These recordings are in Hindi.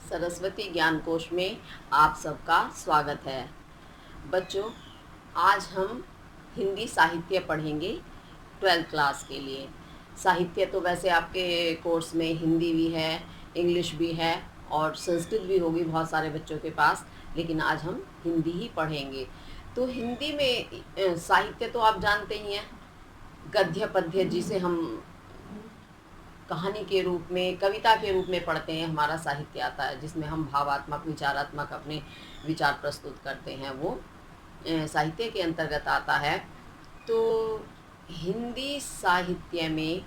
सरस्वती ज्ञान कोश में आप सबका स्वागत है। बच्चों, आज हम हिंदी साहित्य पढ़ेंगे 12th क्लास के लिए। साहित्य तो वैसे आपके कोर्स में हिंदी भी है, इंग्लिश भी है और संस्कृत भी होगी बहुत सारे बच्चों के पास, लेकिन आज हम हिंदी ही पढ़ेंगे। तो हिंदी में साहित्य तो आप जानते ही हैं, गद्य पद्य जिसे हम कहानी के रूप में, कविता के रूप में पढ़ते हैं, हमारा साहित्य आता है जिसमें हम भावात्मक, विचारात्मक अपने विचार प्रस्तुत करते हैं, वो साहित्य के अंतर्गत आता है। तो हिंदी साहित्य में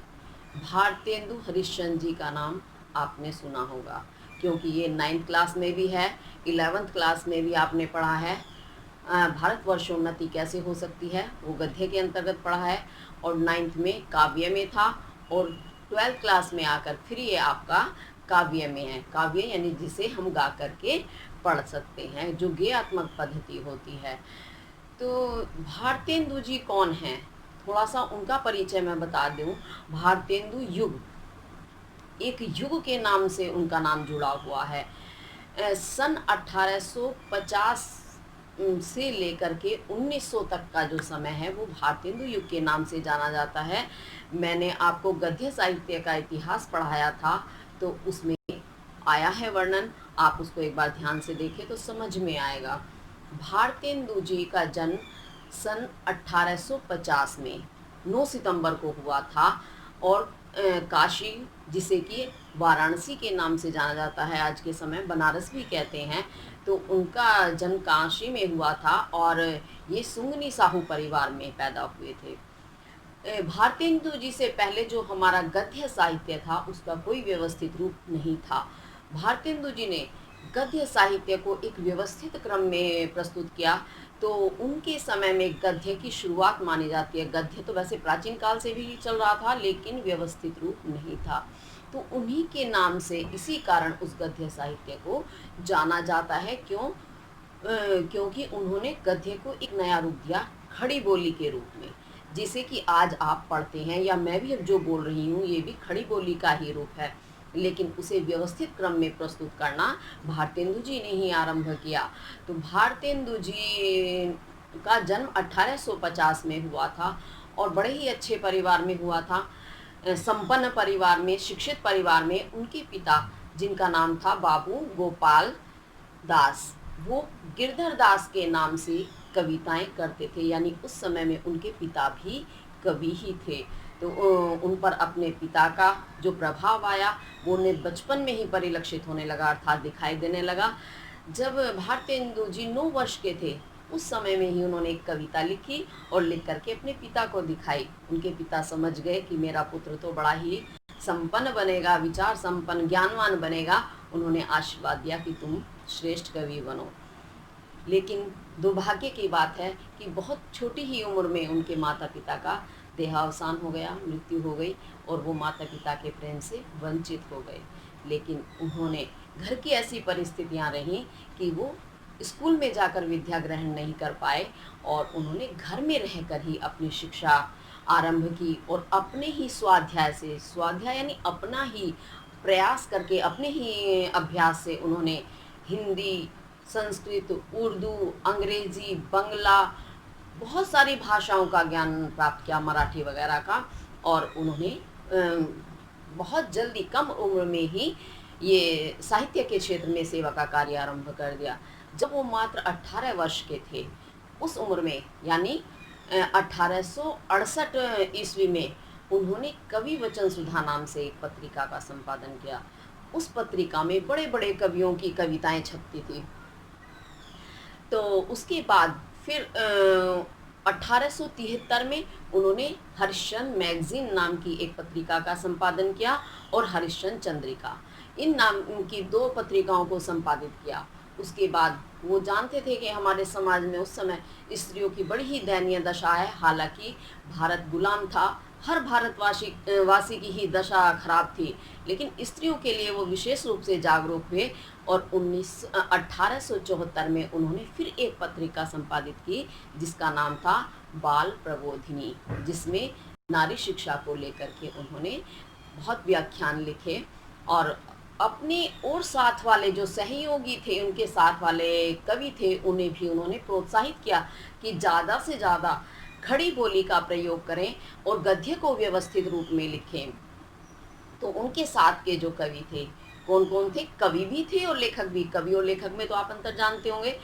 भारतेंदु हरिश्चंद्र जी का नाम आपने सुना होगा, क्योंकि ये 9th क्लास में भी है, 11th क्लास में भी आपने पढ़ा है। भारतवर्षोन्नति कैसे हो सकती है वो गद्य के अंतर्गत पढ़ा है, और 9th में काव्य में था, और 12th क्लास में आकर फिर ये आपका काव्य में है। काव्य यानी जिसे हम गा करके पढ़ सकते हैं, जो गेयात्मक पद्धति होती है। तो भारतेंदु जी कौन हैं, थोड़ा सा उनका परिचय मैं बता दूं। भारतेंदु युग, एक युग के नाम से उनका नाम जुड़ा हुआ है। सन 1850 से लेकर के 1900 तक का जो समय है वो भारतेंदु युग के नाम से जाना जाता है। मैंने आपको गद्य साहित्य का इतिहास पढ़ाया था, तो उसमें आया है वर्णन, आप उसको एक बार ध्यान से देखें तो समझ में आएगा। भारतेंदु जी का जन्म सन 1850 में 9 सितंबर को हुआ था, और काशी, जिसे कि वाराणसी के नाम से जाना जाता है, आज के समय बनारस भी कहते हैं, तो उनका जन्म काशी में हुआ था, और ये सुंगनी साहू परिवार में पैदा हुए थे। भारतेंदु जी से पहले जो हमारा गद्य साहित्य था उसका कोई व्यवस्थित रूप नहीं था। भारतेंदु जी ने गद्य साहित्य को एक व्यवस्थित क्रम में प्रस्तुत किया, तो उनके समय में गद्य की शुरुआत मानी जाती है। गद्य तो वैसे प्राचीन काल से भी चल रहा था, लेकिन व्यवस्थित रूप नहीं था, तो उन्हीं के नाम से इसी कारण उस गद्य साहित्य को जाना जाता है। क्योंकि उन्होंने गद्य को एक नया रूप दिया खड़ी बोली के रूप में, जिसे कि आज आप पढ़ते हैं, या मैं भी अब जो बोल रही हूँ ये भी खड़ी बोली का ही रूप है, लेकिन उसे व्यवस्थित क्रम में प्रस्तुत करना भारतेंदु जी ने ही आरंभ किया। तो भारतेंदु जी का जन्म 1850 में हुआ था, और बड़े ही अच्छे परिवार में हुआ था, संपन्न परिवार में, शिक्षित परिवार में। उनके पिता, जिनका नाम था बाबू गोपाल दास, वो गिरधर दास के नाम से कविताएं करते थे, यानी उस समय में उनके पिता भी कवि ही थे। तो उन पर अपने पिता का जो प्रभाव आया वो उन्हें बचपन में ही परिलक्षित होने लगा, अर्थात दिखाई देने लगा। जब भारतेंदु जी 9 वर्ष के थे, उस समय में ही उन्होंने एक कविता लिखी और लिख करके अपने पिता को दिखाई। उनके पिता समझ गए कि मेरा पुत्र तो बड़ा ही संपन्न बनेगा, विचार संपन्न, ज्ञानवान बनेगा। उन्होंने आशीर्वाद दिया कि तुम श्रेष्ठ कवि बनो। लेकिन दुर्भाग्य की बात है कि बहुत छोटी ही उम्र में उनके माता पिता का देहावसान हो गया, मृत्यु हो गई, और वो माता पिता के प्रेम से वंचित हो गए। लेकिन उन्होंने, घर की ऐसी परिस्थितियां रहीं कि वो स्कूल में जाकर विद्या ग्रहण नहीं कर पाए, और उन्होंने घर में रहकर ही अपनी शिक्षा आरंभ की, और अपने ही स्वाध्याय से, स्वाध्याय यानी अपना ही प्रयास करके, अपने ही अभ्यास से उन्होंने हिंदी, संस्कृत, उर्दू, अंग्रेजी, बंगला, बहुत सारी भाषाओं का ज्ञान प्राप्त किया, मराठी वगैरह का। और उन्होंने बहुत जल्दी, कम उम्र में ही ये साहित्य के क्षेत्र में सेवा का कार्य आरंभ कर दिया। जब वो मात्र 18 वर्ष के थे, उस उम्र में, यानी 1868 ईस्वी में, उन्होंने कवि वचन सुधा नाम से एक पत्रिका का संपादन किया। उस पत्रिका में बड़े बड़े कवियों की कविताएं छपती थी। तो उसके बाद फिर 1873 में उन्होंने हरिश्चंद्र मैगजीन नाम की एक पत्रिका का संपादन किया, और हरिश्चंद्र चंद्रिका, इन नाम की 2 पत्रिकाओं को संपादित किया। उसके बाद वो जानते थे कि हमारे समाज में उस समय स्त्रियों की बड़ी ही दयनीय दशा है। हालांकि भारत गुलाम था, हर वासी की ही दशा खराब थी, लेकिन स्त्रियों के लिए वो विशेष रूप से जागरूक हुए, और 1874 में उन्होंने फिर एक पत्रिका संपादित की जिसका नाम था बाल प्रबोधिनी, जिसमें नारी शिक्षा को लेकर के उन्होंने बहुत व्याख्यान लिखे, और अपने और साथ वाले जो सहयोगी थे, उनके साथ वाले कवि थे, उन्हें भी उन्होंने प्रोत्साहित किया कि ज़्यादा से ज़्यादा खड़ी बोली का प्रयोग करें और गद्य को व्यवस्थित रूप में लिखें। तो उनके साथ के जो कवि थे, कौन कौन थे? कवि भी थे और लेखक भी। कवि और लेखक में तो आप अंतर जानते होंगे।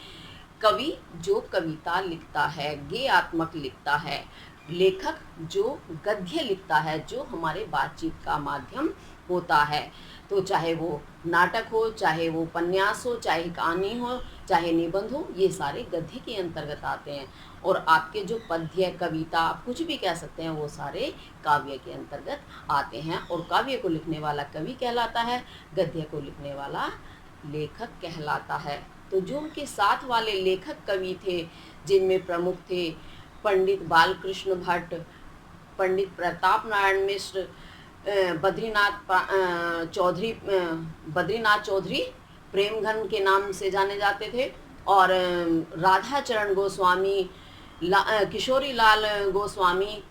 कवि जो कविता लिखता है, गेयात्मक लिखता है, लेखक जो गद्य लिखता है, जो हमारे बातचीत का माध्यम होता है। तो चाहे वो नाटक हो, चाहे वो उपन्यास हो, चाहे कहानी हो, चाहे निबंध हो, ये सारे गद्य के अंतर्गत आते हैं। और आपके जो पद्य, कविता, आप कुछ भी कह सकते हैं, वो सारे काव्य के अंतर्गत आते हैं। और काव्य को लिखने वाला कवि कहलाता है, गद्य को लिखने वाला लेखक कहलाता है। तो जो उनके साथ वाले लेखक कवि थे, जिनमें प्रमुख थे पंडित बालकृष्ण भट्ट, पंडित प्रताप नारायण मिश्र, बद्रीनाथ चौधरी प्रेमघन के नाम से जाने जाते थे, और राधा चरण गोस्वामी, किशोरी लाल गोस्वामी,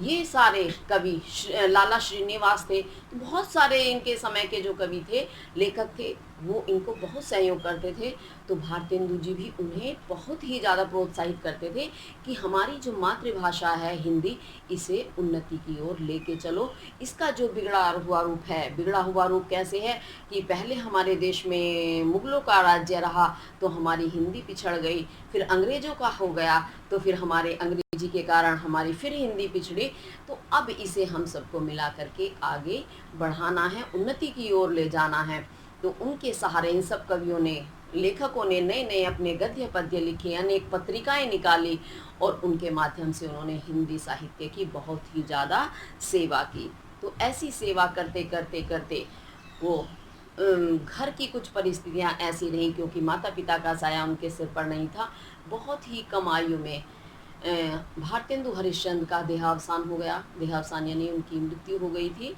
ये सारे कवि, लाला श्रीनिवास थे। तो बहुत सारे इनके समय के जो कवि थे, लेखक थे, वो इनको बहुत सहयोग करते थे। तो भारतेंदु जी भी उन्हें बहुत ही ज़्यादा प्रोत्साहित करते थे कि हमारी जो मातृभाषा है हिंदी, इसे उन्नति की ओर लेके चलो। इसका जो बिगड़ा हुआ रूप है, बिगड़ा हुआ रूप कैसे है कि पहले हमारे देश में मुगलों का राज्य रहा, तो हमारी हिंदी पिछड़ गई, फिर अंग्रेज़ों का हो गया, तो फिर हमारे अंग्रेजी के कारण हमारी फिर हिंदी पिछड़ी। तो अब इसे हम सबको मिला करके आगे बढ़ाना है, उन्नति की ओर ले जाना है। तो उनके सहारे इन सब कवियों ने, लेखकों ने नए नए अपने गद्य पद्य लिखे, अनेक पत्रिकाएं निकाली, और उनके माध्यम से उन्होंने हिंदी साहित्य की बहुत ही ज़्यादा सेवा की। तो ऐसी सेवा करते करते करते वो घर की कुछ परिस्थितियां ऐसी रहीं, क्योंकि माता पिता का साया उनके सिर पर नहीं था। बहुत ही कम आयु में भारतेंदु हरिश्चंद्र का देहावसान हो गया। देहावसान यानी उनकी मृत्यु हो गई थी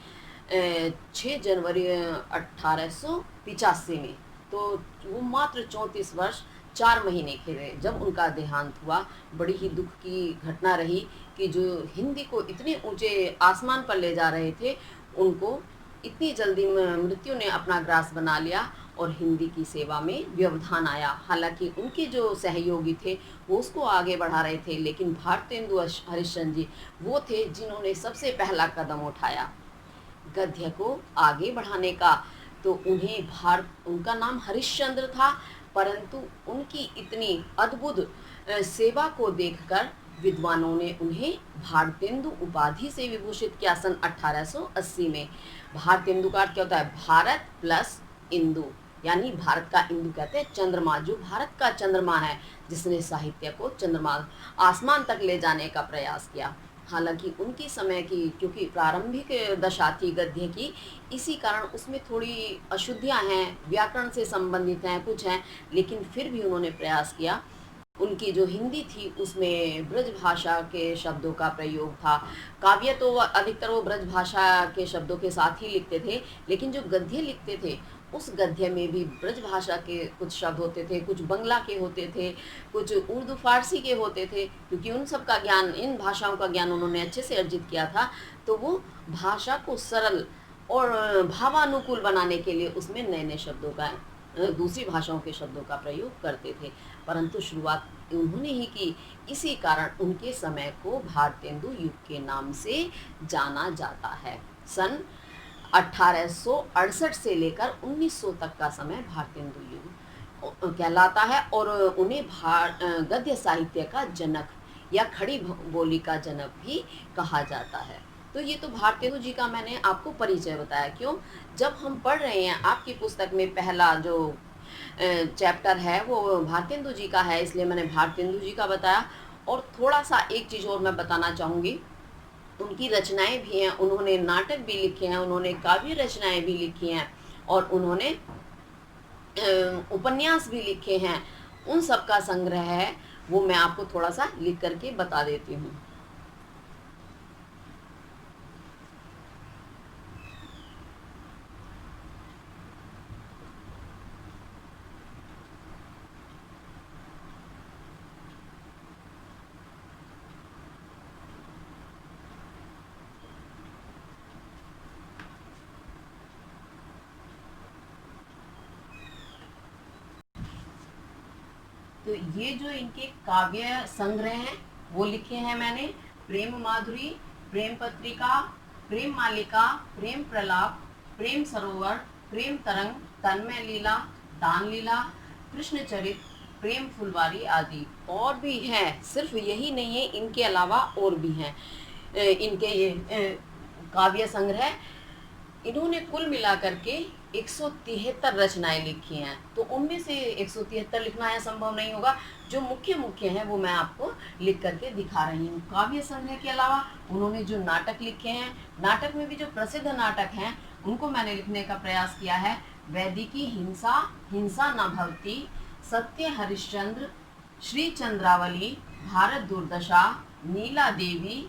6 जनवरी 1885 में। तो वो मात्र 34 वर्ष 4 महीने के थे जब उनका देहांत हुआ। बड़ी ही दुख की घटना रही कि जो हिंदी को इतने ऊंचे आसमान पर ले जा रहे थे, उनको इतनी जल्दी मृत्यु ने अपना ग्रास बना लिया और हिंदी की सेवा में व्यवधान आया। हालांकि उनके जो सहयोगी थे वो उसको आगे बढ़ा रहे थे, लेकिन भारतेंदु हरिश्चंद्र जी वो थे जिन्होंने सबसे पहला कदम उठाया गद्य को आगे बढ़ाने का। तो उनका नाम हरिश्चंद्र था, परंतु उनकी इतनी अद्भुत सेवा को देखकर विद्वानों ने उन्हें भारतेंदु उपाधि से विभूषित किया सन 1880 में। भारतेंदु का अर्थ क्या होता है? भारत प्लस इंदु, यानी भारत का इंदु कहते हैं चंद्रमा, जो भारत का चंद्रमा है, जिसने साहित्य को चंद्रमा आसमान तक ले जाने का प्रयास किया। हालांकि उनकी समय की क्योंकि प्रारंभिक दशा थी गद्य की, इसी कारण उसमें थोड़ी अशुद्धियां हैं, व्याकरण से संबंधित हैं, कुछ हैं, लेकिन फिर भी उन्होंने प्रयास किया। उनकी जो हिंदी थी उसमें ब्रज भाषा के शब्दों का प्रयोग था। काव्य तो अधिकतर वो ब्रज भाषा के शब्दों के साथ ही लिखते थे, लेकिन जो गद्य लिखते थे उस गद्य में भी ब्रज भाषा के कुछ शब्द होते थे, कुछ बंगला के होते थे, कुछ उर्दू फारसी के होते थे। क्योंकि उन सब का ज्ञान, इन भाषाओं का ज्ञान उन्होंने अच्छे से अर्जित किया था, तो वो भाषा को सरल और भावानुकूल बनाने के लिए उसमें नए नए शब्दों का, दूसरी भाषाओं के शब्दों का प्रयोग करते थे। परंतु शुरुआत उन्होंने ही की, इसी कारण उनके समय को भारतेंदु युग के नाम से जाना जाता है। सन 1868 से लेकर 1900 तक का समय भारतेंदु युग कहलाता है, और उन्हें गद्य साहित्य का जनक या खड़ी बोली का जनक भी कहा जाता है। तो ये तो भारतेंदु जी का मैंने आपको परिचय बताया। क्यों? जब हम पढ़ रहे हैं, आपकी पुस्तक में पहला जो चैप्टर है वो भारतेंदु जी का है, इसलिए मैंने भारतेंदु जी का बताया। और थोड़ा सा एक चीज़ और मैं बताना चाहूँगी, उनकी रचनाएं भी हैं, उन्होंने नाटक भी लिखे हैं, उन्होंने काव्य रचनाएं भी लिखी हैं, और उन्होंने उपन्यास भी लिखे हैं। उन सब का संग्रह है, वो मैं आपको थोड़ा सा लिख करके बता देती हूँ। तो ये जो इनके काव्य संग्रह हैं वो लिखे हैं मैंने। प्रेम माधुरी, प्रेम पत्रिका, प्रेम मालिका, प्रेम प्रलाप, प्रेम सरोवर, प्रेम तरंग, तन्मय लीला, दान लीला, कृष्ण चरित, प्रेम फुलवारी आदि और भी हैं। सिर्फ यही नहीं है, इनके अलावा और भी हैं इनके ये काव्य संग्रह। इन्होंने कुल मिलाकर के 173 रचनाएं लिखी हैं। तो उनमें से 173 लिखना है संभव नहीं होगा, जो मुख्य मुख्य हैं वो मैं आपको लिख करके दिखा रही हूँ। काव्य संग्रह के अलावा उन्होंने जो नाटक लिखे हैं, नाटक में भी जो प्रसिद्ध नाटक हैं उनको मैंने लिखने का प्रयास किया है। वैदिकी हिंसा, हिंसा न भवती, सत्य हरिश्चंद्र, श्री चंद्रावली, भारत दुर्दशा, नीला देवी,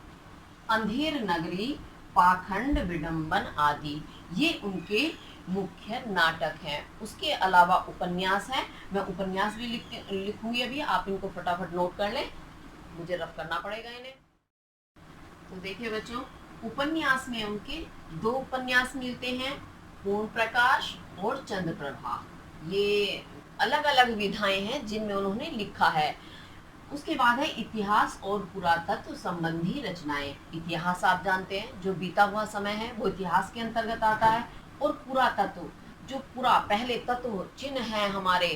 अंधेर नगरी, पाखंड विडंबन आदि ये उनके मुख्य नाटक हैं। उसके अलावा उपन्यास हैं, मैं उपन्यास भी लिखूंगी अभी, आप इनको फटाफट नोट कर लें, मुझे रफ करना पड़ेगा इन्हें। तो देखिए बच्चों, उपन्यास में उनके 2 उपन्यास मिलते हैं, पूर्ण प्रकाश और चंद्रप्रभा। ये अलग अलग विधाएं हैं जिनमें उन्होंने लिखा है। उसके बाद है इतिहास और पुरातत्व संबंधी रचनाएं। इतिहास आप जानते हैं, जो बीता हुआ समय है वो इतिहास के अंतर्गत आता है। और पुरातत्व, जो पहले तत्व चिन्ह हैं हमारे,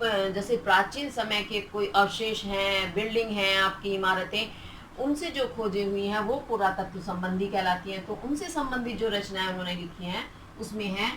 जैसे प्राचीन समय के कोई अवशेष हैं, बिल्डिंग हैं, आपकी इमारतें, उनसे जो खोजे हुई हैं वो पुरातत्व संबंधी कहलाती हैं। तो उनसे संबंधित जो रचनाएं उन्होंने लिखी हैं उसमें है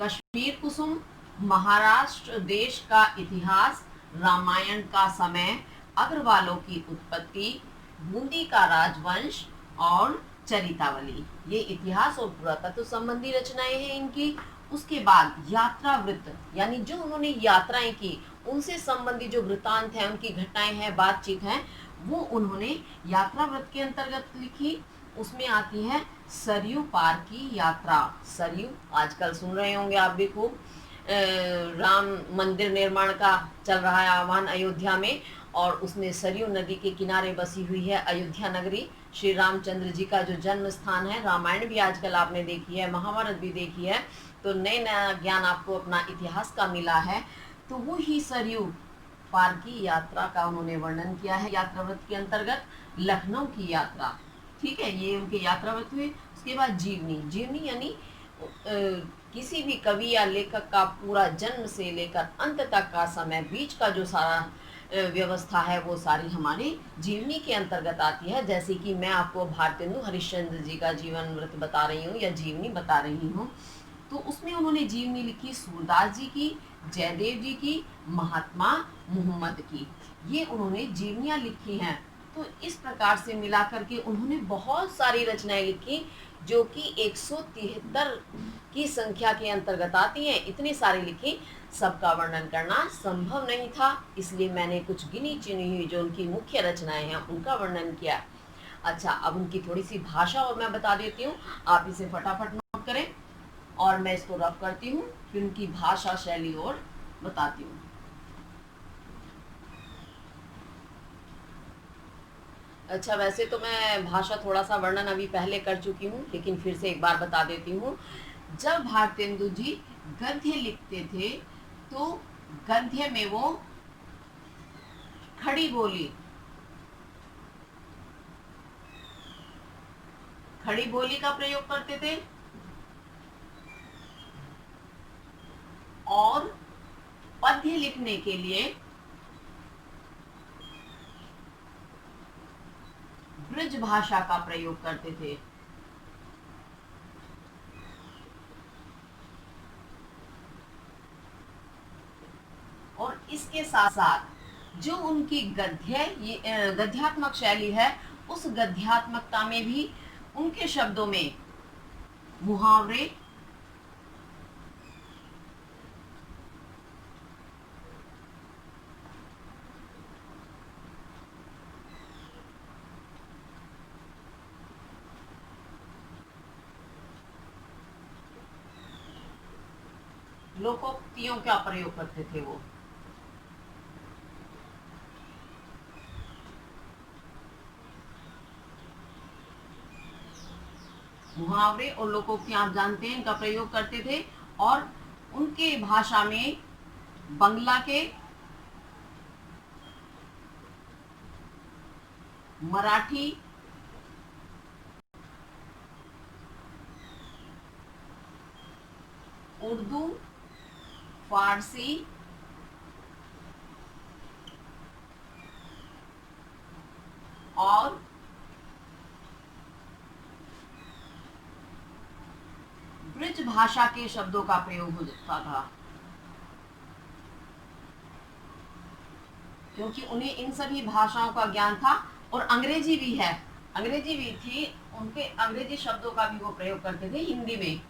कश्मीर कुसुम, महाराष्ट्र देश का इतिहास, रामायण का समय, अग्रवालों की उत्पत्ति, बूंदी का राजवंश और चरितावली। ये इतिहास और पुरातत्व संबंधी रचनाएं हैं इनकी। उसके बाद यात्रा वृत्त, यानी जो उन्होंने यात्राएं की उनसे संबंधित जो वृत्तांत हैं, उनकी घटनाएं हैं, बातचीत हैं, वो उन्होंने यात्रा वृत्त के अंतर्गत लिखी। उसमें आती है सरयू पार की यात्रा। सरयू आजकल सुन रहे होंगे आप भी खूब, राम मंदिर निर्माण का चल रहा है आह्वान अयोध्या में, और उसमें सरयू नदी के किनारे बसी हुई है अयोध्या नगरी। श्री रामचंद्र जी का जो जन्म स्थान है। रामायण भी आजकल आपने देखी है, महाभारत भी देखी है, तो नए नया ज्ञान आपको अपना इतिहास का मिला है। तो वो ही सरयू पार की यात्रा का उन्होंने वर्णन किया है यात्रा व्रत के अंतर्गत। लखनऊ की यात्रा, ठीक है, ये उनके यात्रा व्रत हुए। उसके बाद जीवनी। जीवनी यानी किसी भी कवि या लेखक का पूरा जन्म से लेकर अंत तक का समय, बीच का जो सारा व्यवस्था है वो सारी हमारी जीवनी के अंतर्गत आती है। जैसे कि मैं आपको भारतेंदु हरिश्चंद्र जी का जीवन वृत्त बता रही हूँ या जीवनी बता रही हूँ, तो उसमें उन्होंने जीवनी लिखी सूरदास जी की, जयदेव जी की, महात्मा मोहम्मद की, ये उन्होंने जीवनियाँ लिखी हैं। तो इस प्रकार से मिला करके उन्होंने बहुत सारी रचनाएं लिखी जो कि 173 की संख्या के अंतर्गत आती हैं। इतनी सारी लिखी, सबका वर्णन करना संभव नहीं था, इसलिए मैंने कुछ गिनी चुनी हुई जो उनकी मुख्य रचनाएं हैं उनका वर्णन किया। अच्छा, अब उनकी थोड़ी सी भाषा और मैं बता देती हूँ, आप इसे फटाफट नोट करें और मैं इसको रफ करती हूँ, फिर उनकी भाषा शैली और बताती हूँ। अच्छा, वैसे तो मैं भाषा थोड़ा सा वर्णन अभी पहले कर चुकी हूँ, लेकिन फिर से एक बार बता देती हूँ। जब भारतेंदु जी गद्य लिखते थे तो गद्य में वो खड़ी बोली का प्रयोग करते थे और पद्य लिखने के लिए ब्रज भाषा का प्रयोग करते थे। और इसके साथ साथ जो उनकी गद्यात्मक शैली है, उस गद्यात्मकता में भी उनके शब्दों में मुहावरे, लोकोक्तियों का प्रयोग करते थे वो। मुहावरे और लोकोक्तियां आप जानते हैं, इनका प्रयोग करते थे। और उनके भाषा में बंगला के मराठी, उर्दू, फारसी, और ब्रिज भाषा के शब्दों का प्रयोग होता था, क्योंकि उन्हें इन सभी भाषाओं का ज्ञान था। और अंग्रेजी भी है, अंग्रेजी भी थी, उनके अंग्रेजी शब्दों का भी वो प्रयोग करते थे हिंदी में।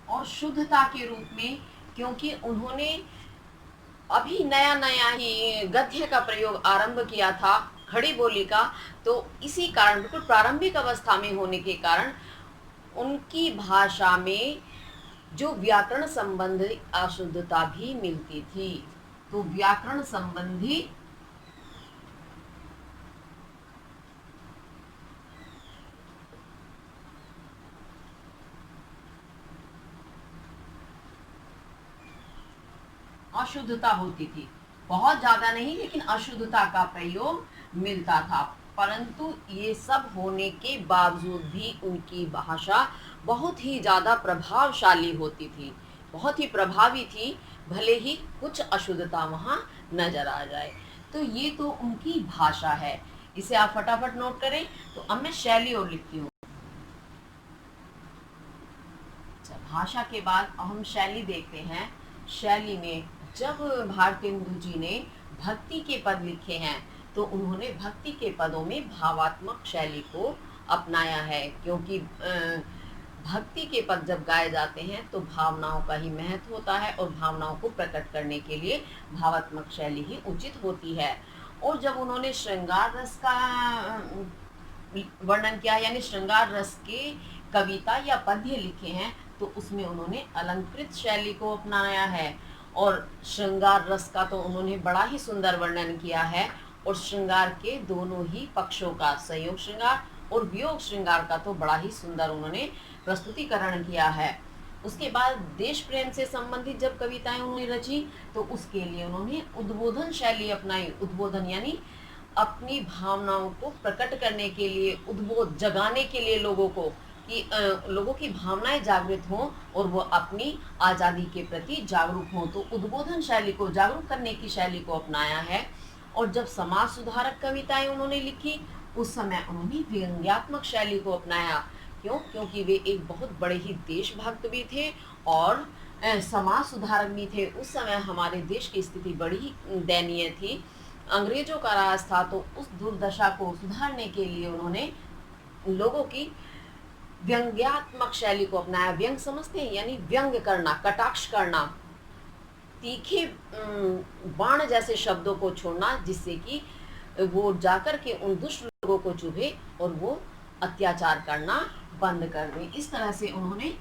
और शुद्धता के रूप में, क्योंकि उन्होंने अभी नया नया ही गद्य का प्रयोग आरंभ किया था, खड़ी बोली का, तो इसी कारण बिल्कुल प्रारंभिक अवस्था में होने के कारण उनकी भाषा में जो व्याकरण संबंधी अशुद्धता भी मिलती थी। तो व्याकरण संबंधी अशुद्धता होती थी, बहुत ज्यादा नहीं, लेकिन अशुद्धता का प्रयोग मिलता था। परंतु ये सब होने के बावजूद भी उनकी भाषा बहुत ही ज्यादा प्रभावशाली होती थी, बहुत ही प्रभावी थी, भले ही कुछ अशुद्धता वहाँ नजर आ जाए। तो ये तो उनकी भाषा है, इसे आप फटाफट नोट करें। तो अब मैं शैली और लिखती हूँ। भाषा के बाद हम शैली देखते हैं। शैली में जब भारतेंदु जी ने भक्ति के पद लिखे हैं, तो उन्होंने भक्ति के पदों में भावात्मक शैली को अपनाया है, क्योंकि भक्ति के पद जब गाए जाते हैं तो भावनाओं का ही महत्व होता है, और भावनाओं को प्रकट करने के लिए भावात्मक शैली ही उचित होती है। और जब उन्होंने श्रृंगार रस का वर्णन किया, यानी श्रृंगार रस के कविता या पद्य लिखे हैं, तो उसमें उन्होंने अलंकृत शैली को अपनाया है। और श्रृंगार रस का तो उन्होंने बड़ा ही सुंदर वर्णन किया है, और श्रृंगार के दोनों ही पक्षों का, संयोग श्रृंगार और वियोग श्रृंगार का, तो बड़ा ही सुंदर उन्होंने प्रस्तुतिकरण किया है। उसके बाद देश प्रेम से संबंधित जब कविताएं उन्होंने रची, तो उसके लिए उन्होंने उद्बोधन शैली अपनाई। उद्बोधन यानी अपनी भावनाओं को प्रकट करने के लिए, उद्बोध जगाने के लिए लोगों को, कि लोगों की भावनाएं जागृत हों और वो अपनी आज़ादी के प्रति जागरूक हों। तो उद्बोधन शैली को, जागरूक करने की शैली को अपनाया है। और जब समाज सुधारक कविताएं उन्होंने लिखी, उस समय उन्होंने व्यंग्यात्मक शैली को अपनाया। क्यों? क्योंकि वे एक बहुत बड़े ही देशभक्त भी थे और समाज सुधारक भी थे। उस समय हमारे देश की स्थिति बड़ी ही दयनीय थी, अंग्रेजों का राज था। तो उस दुर्दशा को सुधारने के लिए उन्होंने लोगों की व्यंग्यात्मक शैली को अपनाया। व्यंग समझते हैं, यानी व्यंग करना, कटाक्ष करना, तीखे बाण जैसे शब्दों को छोड़ना, जिससे कि वो जाकर के उन दुष्ट लोगों को चुभे और वो अत्याचार करना बंद कर दें। इस तरह से उन्होंने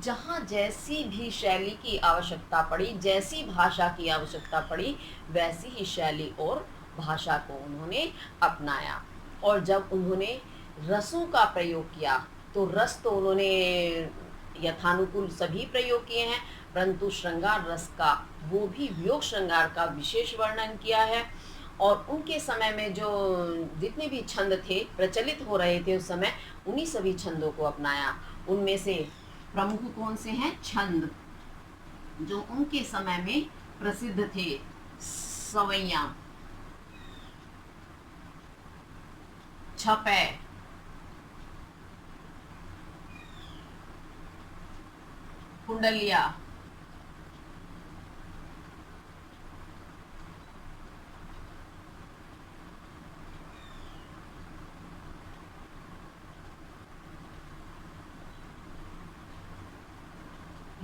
जहाँ जैसी भी शैली की आवश्यकता पड़ी, जैसी भाषा की आवश्यकता पड़ी, वैसी ही शैली और भाषा को उन्होंने अपनाया। और जब उन्होंने रसों का प्रयोग किया, तो रस तो उन्होंने यथानुकूल सभी प्रयोग किए हैं, परंतु श्रृंगार रस का, वो भी वियोग श्रृंगार का विशेष वर्णन किया है। और उनके समय में जो जितने भी छंद थे, प्रचलित हो रहे थे उस समय, उन्हीं सभी छंदों को अपनाया। उनमें से प्रमुख कौन से हैं छंद जो उनके समय में प्रसिद्ध थे? सवैया, छपै, कुंडलिया,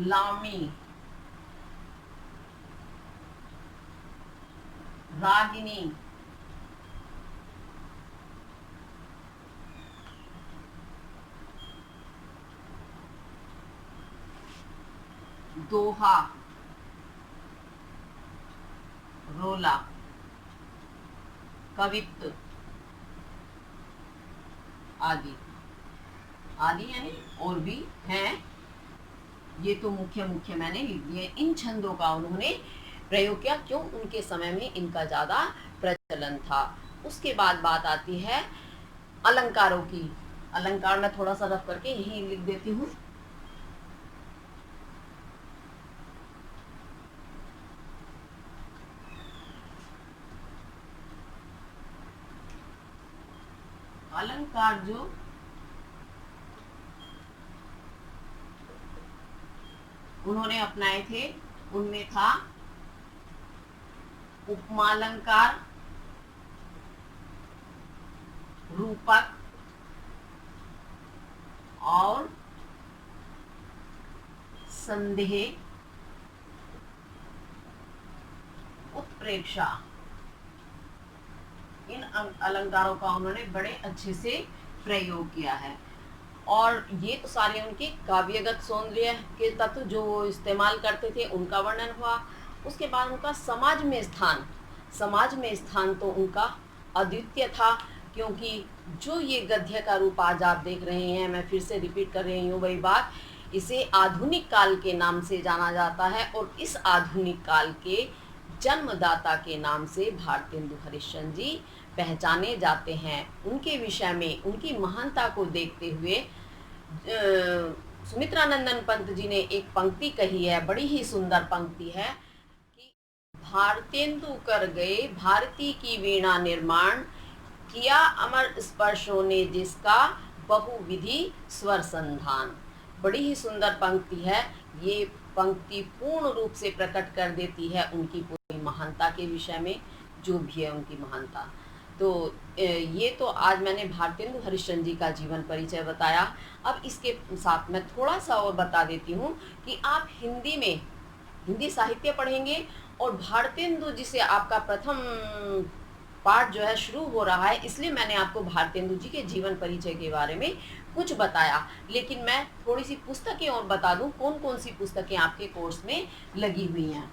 लावणी, रागिनी, दोहा, रोला, कवित्त आदि। आदि यानी और भी हैं। ये तो मुख्य मुख्य मैंने लिख दिए। इन छंदों का उन्होंने प्रयोग किया, क्यों? उनके समय में इनका ज़्यादा प्रचलन था। उसके बाद बात आती है अलंकारों की। अलंकार मैं थोड़ा सा रफ करके यही लिख देती हूँ। अलंकार जो उन्होंने अपनाए थे उनमें था उपमालंकार, रूपक और संदेह, उत्प्रेक्षा। इन अलंकारों का उन्होंने बड़े अच्छे से प्रयोग किया है। और ये तो सारे उनके काव्यगत सौंदर्य के तत्व जो वो इस्तेमाल करते थे उनका वर्णन हुआ। उसके बाद उनका समाज में स्थान तो उनका अद्वितीय था, क्योंकि जो ये गद्य का रूप आज आप देख रहे हैं, मैं फिर से रिपीट कर रही हूँ वही बात, इसे आधुनिक काल के नाम से जाना जाता है। और इस आधुनिक काल के जन्मदाता के नाम से भारतेंदु हरिश्चंद्र जी पहचाने जाते हैं। उनके विषय में उनकी महानता को देखते हुए सुमित्रानंदन पंत जी ने एक पंक्ति कही है, बड़ी ही सुंदर पंक्ति है कि भारतेंदु कर गए भारती की वीणा निर्माण, किया अमर स्पर्शों ने जिसका बहुविधि स्वर संधान। बड़ी ही सुंदर पंक्ति है। ये पंक्ति पूर्ण रूप से प्रकट कर देती है उनकी पूरी महानता के विषय में, जो भी है उनकी महानता। तो ये तो आज मैंने भारतेंदु हरिश्चंद्र जी का जीवन परिचय बताया। अब इसके साथ मैं थोड़ा सा और बता देती हूँ कि आप हिंदी में हिंदी साहित्य पढ़ेंगे और भारतेंदु जी से आपका प्रथम पाठ जो है शुरू हो रहा है, इसलिए मैंने आपको भारतेंदु जी के जीवन परिचय के बारे में कुछ बताया। लेकिन मैं थोड़ी सी पुस्तकें और बता दूं, कौन कौन सी पुस्तकें आपके कोर्स में लगी हुई हैं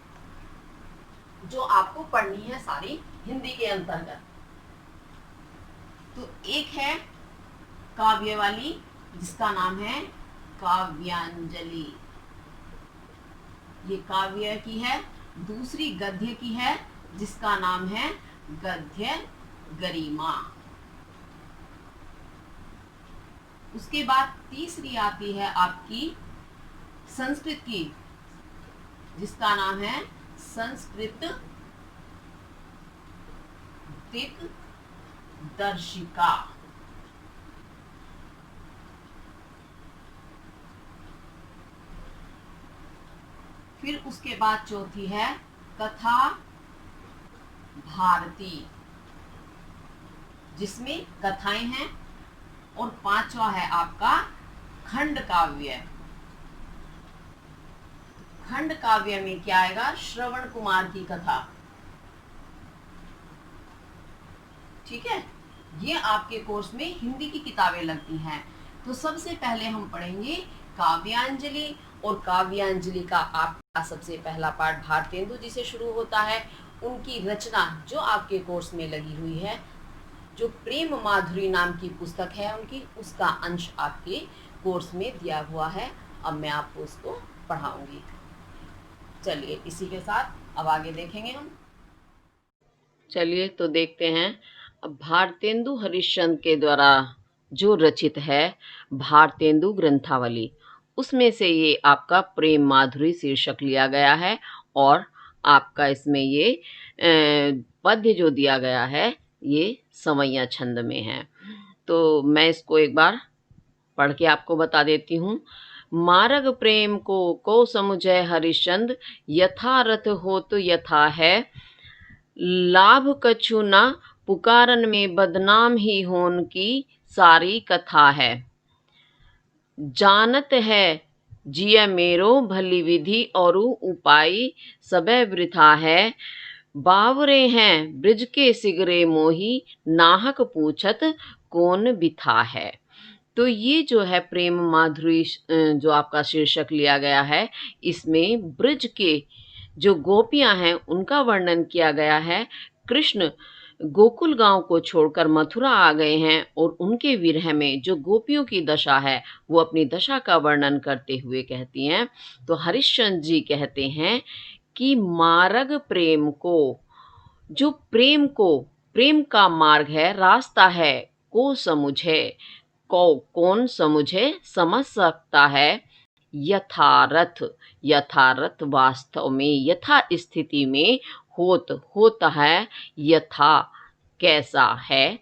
जो आपको पढ़नी है सारी हिंदी के अंतर्गत। तो एक है काव्य वाली जिसका नाम है काव्यांजलि, ये काव्य की है। दूसरी गद्य की है जिसका नाम है गद्य गरिमा। उसके बाद तीसरी आती है आपकी संस्कृत की, जिसका नाम है संस्कृत दिग्दर्शिका। फिर उसके बाद चौथी है कथा भारती, जिसमें कथाएं हैं। और पांचवा है आपका खंड काव्य। खंड काव्य में क्या आएगा? श्रवण कुमार की कथा। ठीक है, ये आपके कोर्स में हिंदी की किताबें लगती हैं। तो सबसे पहले हम पढ़ेंगे काव्यांजलि, और काव्यांजलि का आपका सबसे पहला पाठ भारतेंदु जी से शुरू होता है। उनकी रचना जो आपके कोर्स में लगी हुई है, जो प्रेम माधुरी नाम की पुस्तक है उनकी, उसका अंश आपके कोर्स में दिया हुआ है। अब मैं आपको उसको पढ़ाऊंगी। चलिए इसी के साथ अब आगे देखेंगे हम। चलिए तो देखते हैं। अब भारतेंदु हरिश्चंद्र के द्वारा जो रचित है भारतेंदु ग्रंथावली, उसमें से ये आपका प्रेम माधुरी शीर्षक लिया गया है। और आपका इसमें ये पद्य जो दिया गया है ये सवैया छंद में है। तो मैं इसको एक बार पढ़ के आपको बता देती हूँ। मार्ग प्रेम को समुझय हरिश्चंद्र, यथारथ हो तो यथा है, लाभ कछु न पुकारन में बदनाम ही होन की सारी कथा है। जानत है जिय मेरो भली विधि और उपाय सबे वृथा है, बावरे हैं ब्रिज के सिगरे मोही, नाहक पूछत कौन बिथा है। तो ये जो है प्रेम माधुरी जो आपका शीर्षक लिया गया है, इसमें ब्रिज के जो गोपियां हैं उनका वर्णन किया गया है। कृष्ण गोकुल गांव को छोड़कर मथुरा आ गए हैं और उनके विरह में जो गोपियों की दशा है वो अपनी दशा का वर्णन करते हुए कहती हैं। तो हरिश्चंद्र जी कहते हैं कि मार्ग प्रेम को, जो प्रेम का मार्ग है, रास्ता है, को समुझे, कौन समझे, समझ सकता है। यथारथ, यथारथ वास्तव में, यथा स्थिति में, होता है, यथा कैसा है,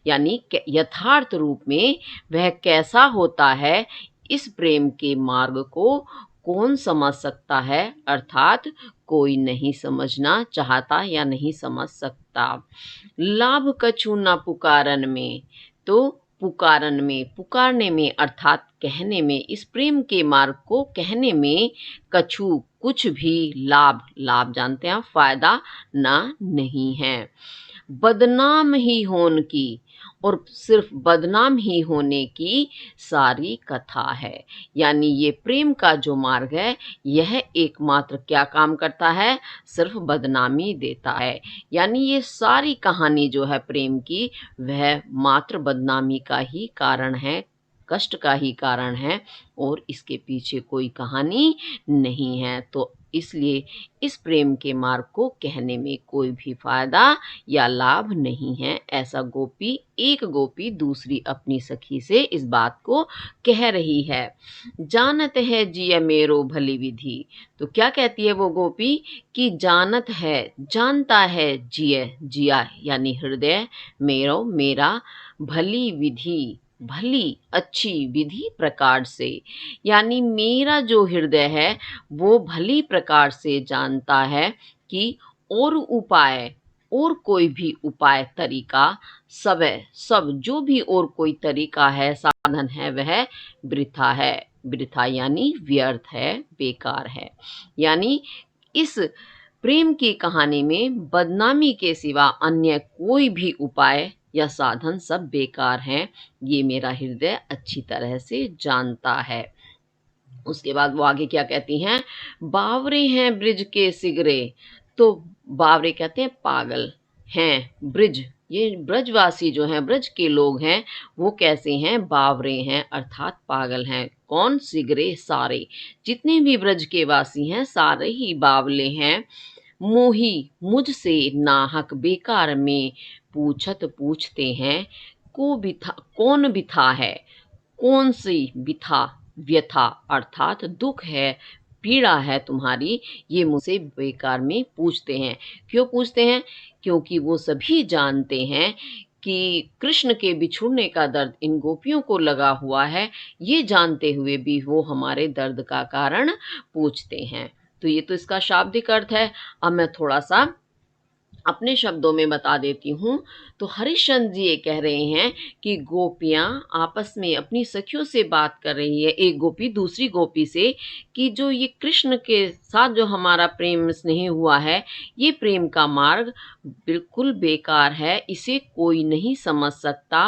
यानी यथार्थ रूप में वह कैसा होता है, इस प्रेम के मार्ग को कौन समझ सकता है, अर्थात कोई नहीं समझना चाहता या नहीं समझ सकता। लाभ कछु न पुकारन में, तो पुकारने में अर्थात कहने में, इस प्रेम के मार्ग को कहने में कछु कुछ भी लाभ जानते हैं फायदा ना नहीं है। बदनाम ही होने की, और सिर्फ बदनाम ही होने की सारी कथा है। यानी ये प्रेम का जो मार्ग है यह एकमात्र क्या काम करता है, सिर्फ बदनामी देता है। यानी ये सारी कहानी जो है प्रेम की वह मात्र बदनामी का ही कारण है, कष्ट का ही कारण है और इसके पीछे कोई कहानी नहीं है। तो इसलिए इस प्रेम के मार्ग को कहने में कोई भी फायदा या लाभ नहीं है। ऐसा एक गोपी दूसरी अपनी सखी से इस बात को कह रही है। जानत है जिय मेरो भली विधि, तो क्या कहती है वो गोपी कि जानत है, जानता है, जिया यानी हृदय, मेरो मेरा, भली विधि, भली अच्छी विधि प्रकार से, यानी मेरा जो हृदय है वो भली प्रकार से जानता है कि और कोई भी उपाय तरीका सब जो भी और कोई तरीका है, साधन है, वह वृथा है। वृथा यानी व्यर्थ है, बेकार है। यानी इस प्रेम की कहानी में बदनामी के सिवा अन्य कोई भी उपाय या साधन सब बेकार हैं, ये मेरा हृदय अच्छी तरह से जानता है। उसके बाद वो आगे क्या कहती हैं, बावरे हैं ब्रिज के सिगरे, तो बावरे कहते हैं पागल हैं, ब्रिज ये ब्रजवासी जो हैं, ब्रज के लोग हैं, वो कैसे हैं, बावरे हैं अर्थात पागल हैं। कौन, सिगरे सारे, जितने भी ब्रज के वासी हैं सारे ही बावले हैं। मोही मुझसे नाहक बेकार में पूछते हैं, कौन बिथा है, कौन सी बिथा, व्यथा अर्थात दुख है, पीड़ा है तुम्हारी, ये मुझसे बेकार में पूछते हैं। क्यों पूछते हैं, क्योंकि वो सभी जानते हैं कि कृष्ण के बिछुड़ने का दर्द इन गोपियों को लगा हुआ है, ये जानते हुए भी वो हमारे दर्द का कारण पूछते हैं। तो ये तो इसका शाब्दिक अर्थ है। अब मैं थोड़ा सा अपने शब्दों में बता देती हूँ। तो हरिश्चंद्र जी ये कह रहे हैं कि गोपियाँ आपस में अपनी सखियों से बात कर रही है, एक गोपी दूसरी गोपी से, कि जो ये कृष्ण के साथ जो हमारा प्रेम स्नेह हुआ है, ये प्रेम का मार्ग बिल्कुल बेकार है, इसे कोई नहीं समझ सकता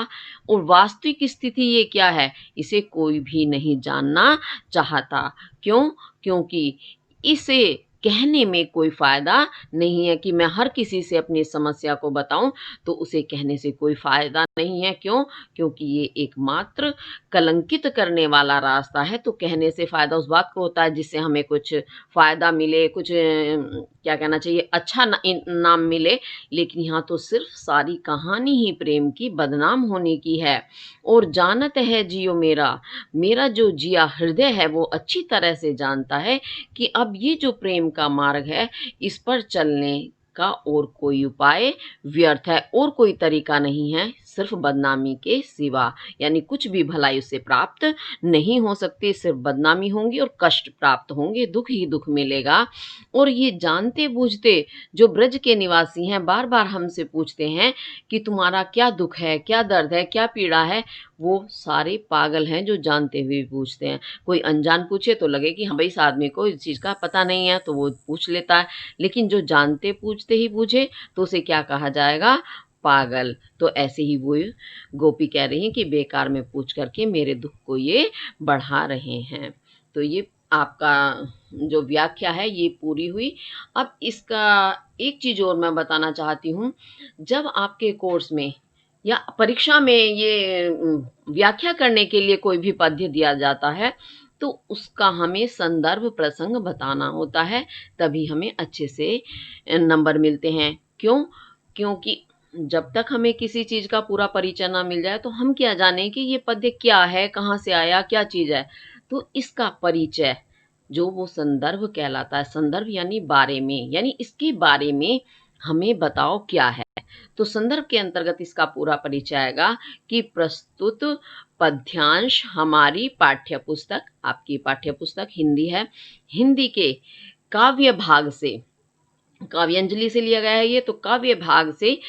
और वास्तविक स्थिति ये क्या है, इसे कोई भी नहीं जानना चाहता। क्यों? क्योंकि इसे कहने में कोई फ़ायदा नहीं है कि मैं हर किसी से अपनी समस्या को बताऊँ, तो उसे कहने से कोई फ़ायदा नहीं है। क्यों? क्योंकि ये एकमात्र कलंकित करने वाला रास्ता है, तो कहने से फ़ायदा उस बात को होता है जिससे हमें कुछ फ़ायदा मिले, कुछ क्या कहना चाहिए, अच्छा नाम मिले। लेकिन यहाँ तो सिर्फ़ सारी कहानी ही प्रेम की बदनाम होने की है। और जानत है जियो मेरा जो जिया हृदय है वो अच्छी तरह से जानता है कि अब ये जो प्रेम का मार्ग है, इस पर चलने का और कोई उपाय व्यर्थ है, और कोई तरीका नहीं है सिर्फ बदनामी के सिवा। यानी कुछ भी भलाई उससे प्राप्त नहीं हो सकती, सिर्फ बदनामी होंगी और कष्ट प्राप्त होंगे, दुख ही दुख मिलेगा। और ये जानते बूझते जो ब्रज के निवासी हैं बार बार हमसे पूछते हैं कि तुम्हारा क्या दुख है, क्या दर्द है, क्या पीड़ा है, वो सारे पागल हैं जो जानते हुए पूछते हैं। कोई अनजान पूछे तो लगे कि हाँ भाई इस आदमी को इस चीज़ का पता नहीं है, तो वो पूछ लेता है। लेकिन जो जानते पूछते ही पूछे तो उसे क्या कहा जाएगा, पागल। तो ऐसे ही वो गोपी कह रही हैं कि बेकार में पूछ करके मेरे दुख को ये बढ़ा रहे हैं। तो ये आपका जो व्याख्या है ये पूरी हुई। अब इसका एक चीज़ और मैं बताना चाहती हूँ, जब आपके कोर्स में या परीक्षा में ये व्याख्या करने के लिए कोई भी पद्य दिया जाता है, तो उसका हमें संदर्भ प्रसंग बताना होता है, तभी हमें अच्छे से नंबर मिलते हैं। क्यों? क्योंकि जब तक हमें किसी चीज़ का पूरा परिचय ना मिल जाए, तो हम क्या जानें कि ये पद्य क्या है, कहाँ से आया, क्या चीज़ है? तो इसका परिचय, जो वो संदर्भ कहलाता है, संदर्भ यानी बारे में, यानी इसके बारे में हमें बताओ क्या है। तो संदर्भ के अंतर्गत इसका पूरा परिचय आएगा कि प्रस्तुत पद्यांश हमारी पाठ्य पुस्तक, आपकी पाठ्य पुस्तक हिंदी है, हिंदी के काव्य भाग से, काव्यांजलि से लिया गया है ये, तो काव्य भाग से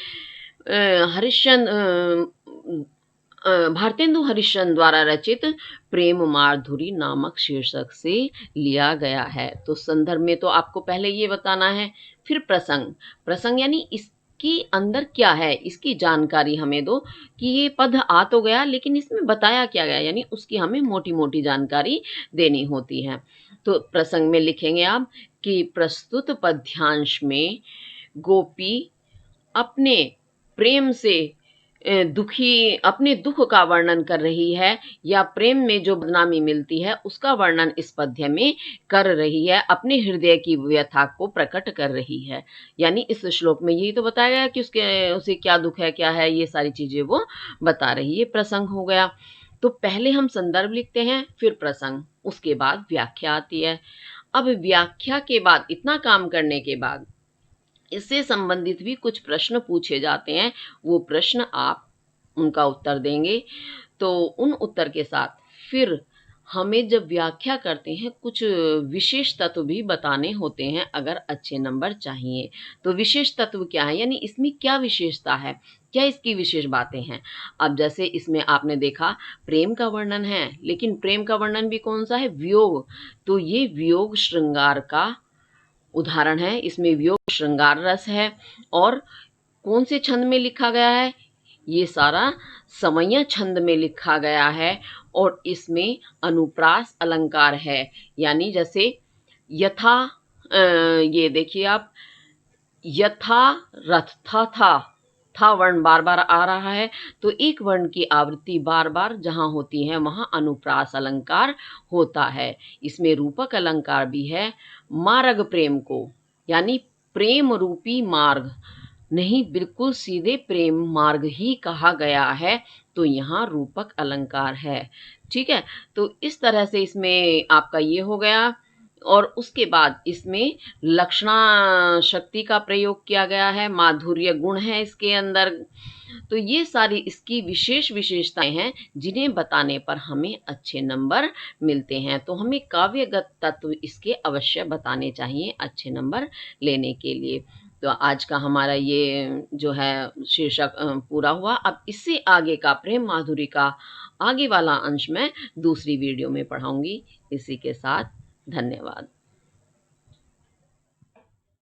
भारतेंदु हरिश्चंद्र द्वारा रचित प्रेम माधुरी नामक शीर्षक से लिया गया है। तो संदर्भ में तो आपको पहले ये बताना है, फिर प्रसंग, प्रसंग यानी इसके अंदर क्या है, इसकी जानकारी हमें दो कि ये पद आ तो गया, लेकिन इसमें बताया क्या गया, यानी उसकी हमें मोटी मोटी जानकारी देनी होती है। तो प्रसंग में लिखेंगे आप कि प्रस्तुत पद्यांश में गोपी अपने प्रेम से दुखी, अपने दुख का वर्णन कर रही है, या प्रेम में जो बदनामी मिलती है उसका वर्णन इस पद्य में कर रही है, अपने हृदय की व्यथा को प्रकट कर रही है। यानी इस श्लोक में यही तो बताया गया कि उसे क्या दुख है, क्या है, ये सारी चीजें वो बता रही है। प्रसंग हो गया। तो पहले हम संदर्भ लिखते हैं, फिर प्रसंग, उसके बाद व्याख्या आती है। अब व्याख्या के बाद, इतना काम करने के बाद, इससे संबंधित भी कुछ प्रश्न पूछे जाते हैं, वो प्रश्न आप उनका उत्तर देंगे। तो उन उत्तर के साथ फिर हमें जब व्याख्या करते हैं, कुछ विशेष तत्व भी बताने होते हैं अगर अच्छे नंबर चाहिए। तो विशेष तत्व क्या है, यानी इसमें क्या विशेषता है, क्या इसकी विशेष बातें हैं। अब जैसे इसमें आपने देखा प्रेम का वर्णन है, लेकिन प्रेम का वर्णन भी कौन सा है, वियोग। तो ये वियोग श्रृंगार का उदाहरण है, इसमें वियोग श्रृंगार रस है। और कौन से छंद में लिखा गया है, ये सारा समय्या छंद में लिखा गया है, और इसमें अनुप्रास अलंकार है। यानी जैसे यथा, ये देखिए आप, यथा रथ, था वर्ण बार बार आ रहा है, तो एक वर्ण की आवृत्ति बार बार जहां होती है वहां अनुप्रास अलंकार होता है। इसमें रूपक अलंकार भी है, मार्ग प्रेम को, यानी प्रेम रूपी मार्ग नहीं, बिल्कुल सीधे प्रेम मार्ग ही कहा गया है, तो यहाँ रूपक अलंकार है। ठीक है, तो इस तरह से इसमें आपका ये हो गया। और उसके बाद इसमें लक्षणा शक्ति का प्रयोग किया गया है, माधुर्य गुण है इसके अंदर। तो ये सारी इसकी विशेष विशेषताएं हैं, जिन्हें बताने पर हमें अच्छे नंबर मिलते हैं। तो हमें काव्यगत तत्व इसके अवश्य बताने चाहिए अच्छे नंबर लेने के लिए। तो आज का हमारा ये जो है शीर्षक पूरा हुआ। अब इससे आगे का प्रेम माधुरी का आगे वाला अंश मैं दूसरी वीडियो में पढ़ाऊंगी। इसी के साथ धन्यवाद।